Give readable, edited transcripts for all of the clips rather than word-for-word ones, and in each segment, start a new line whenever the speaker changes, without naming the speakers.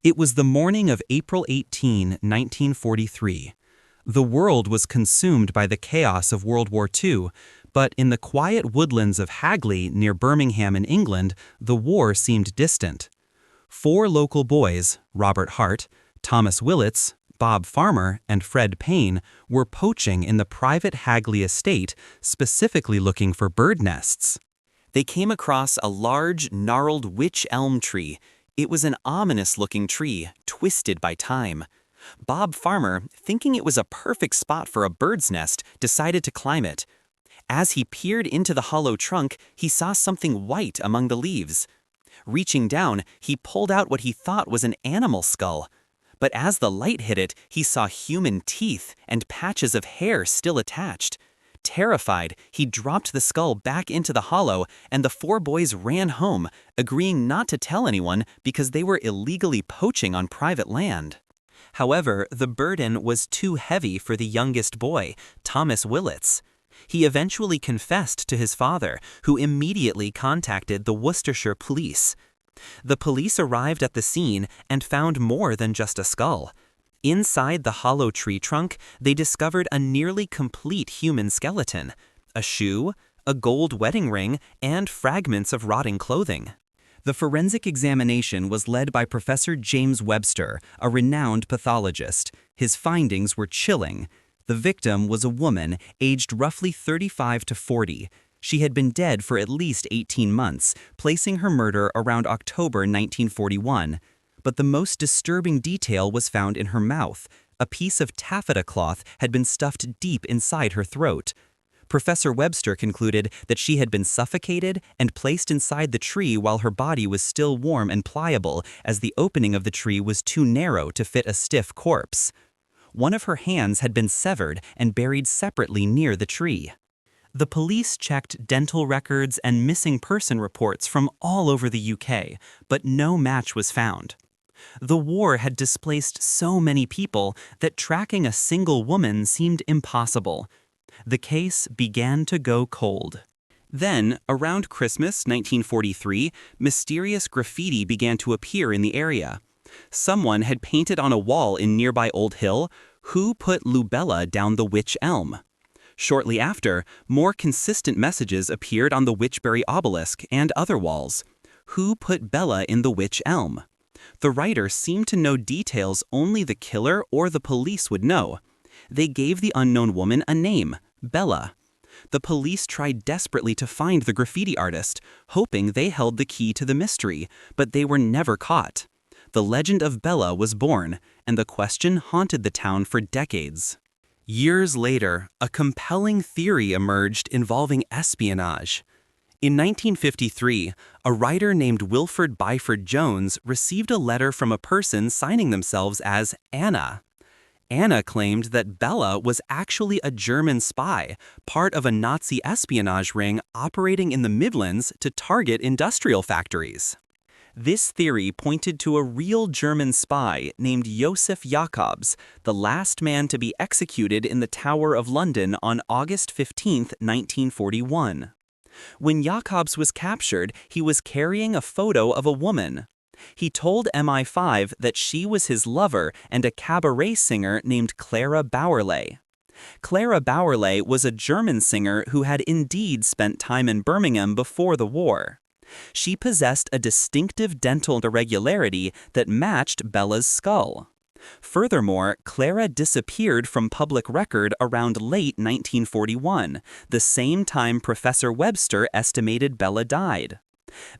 It was the morning of April 18, 1943. The world was consumed by the chaos of World War II, but in the quiet woodlands of Hagley near Birmingham in England, the war seemed distant. 4 local boys, Robert Hart, Thomas Willits, Bob Farmer, and Fred Payne, were poaching in the private Hagley estate, specifically looking for bird nests. They came across a large, gnarled wych elm tree. It was an ominous-looking tree, twisted by time. Bob Farmer, thinking it was a perfect spot for a bird's nest, decided to climb it. As he peered into the hollow trunk, he saw something white among the leaves. Reaching down, he pulled out what he thought was an animal skull. But as the light hit it, he saw human teeth and patches of hair still attached. Terrified, he dropped the skull back into the hollow, and the 4 boys ran home, agreeing not to tell anyone because they were illegally poaching on private land. However, the burden was too heavy for the youngest boy, Thomas Willits. He eventually confessed to his father, who immediately contacted the Worcestershire police. The police arrived at the scene and found more than just a skull. Inside the hollow tree trunk, they discovered a nearly complete human skeleton, a shoe, a gold wedding ring, and fragments of rotting clothing. The forensic examination was led by Professor James Webster, a renowned pathologist. His findings were chilling. The victim was a woman, aged roughly 35 to 40. She had been dead for at least 18 months, placing her murder around October 1941. But the most disturbing detail was found in her mouth. A piece of taffeta cloth had been stuffed deep inside her throat. Professor Webster concluded that she had been suffocated and placed inside the tree while her body was still warm and pliable, as the opening of the tree was too narrow to fit a stiff corpse. One of her hands had been severed and buried separately near the tree. The police checked dental records and missing person reports from all over the UK, but no match was found. The war had displaced so many people that tracking a single woman seemed impossible. The case began to go cold. Then, around Christmas 1943, mysterious graffiti began to appear in the area. Someone had painted on a wall in nearby Old Hill, "Who put Lubella down the wych elm?" Shortly after, more consistent messages appeared on the Wychbury obelisk and other walls. "Who put Bella in the wych elm?" The writer seemed to know details only the killer or the police would know. They gave the unknown woman a name, Bella. The police tried desperately to find the graffiti artist, hoping they held the key to the mystery, but they were never caught. The legend of Bella was born, and the question haunted the town for decades. Years later, a compelling theory emerged involving espionage. In 1953, a writer named Wilfred Byford Jones received a letter from a person signing themselves as Anna. Anna claimed that Bella was actually a German spy, part of a Nazi espionage ring operating in the Midlands to target industrial factories. This theory pointed to a real German spy named Josef Jakobs, the last man to be executed in the Tower of London on August 15, 1941. When Jakobs was captured, he was carrying a photo of a woman. He told MI5 that she was his lover and a cabaret singer named Clara Bauerle. Clara Bauerle was a German singer who had indeed spent time in Birmingham before the war. She possessed a distinctive dental irregularity that matched Bella's skull. Furthermore, Clara disappeared from public record around late 1941, the same time Professor Webster estimated Bella died.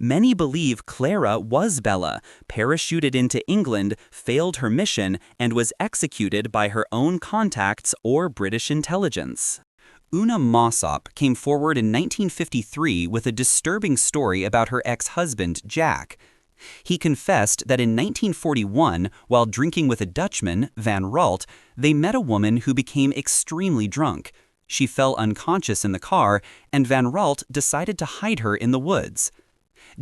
Many believe Clara was Bella, parachuted into England, failed her mission, and was executed by her own contacts or British intelligence. Una Mossop came forward in 1953 with a disturbing story about her ex-husband, Jack. He confessed that in 1941, while drinking with a Dutchman, Van Ralt, they met a woman who became extremely drunk. She fell unconscious in the car, and Van Ralt decided to hide her in the woods.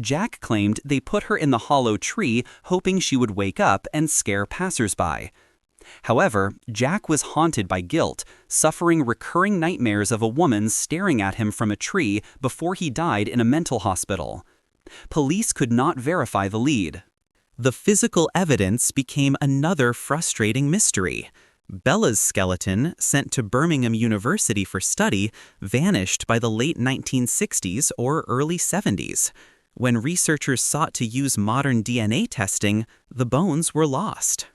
Jack claimed they put her in the hollow tree, hoping she would wake up and scare passersby. However, Jack was haunted by guilt, suffering recurring nightmares of a woman staring at him from a tree before he died in a mental hospital. Police could not verify the lead. The physical evidence became another frustrating mystery. Bella's skeleton, sent to Birmingham University for study, vanished by the late 1960s or early 70s. When researchers sought to use modern DNA testing, the bones were lost.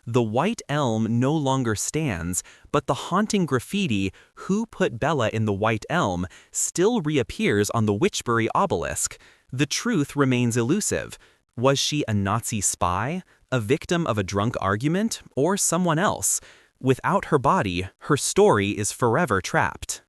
The White Elm no longer stands, but the haunting graffiti, "Who put Bella in the White Elm?" still reappears on the Wychbury obelisk. The truth remains elusive. Was she a Nazi spy, a victim of a drunk argument, or someone else? Without her body, her story is forever trapped.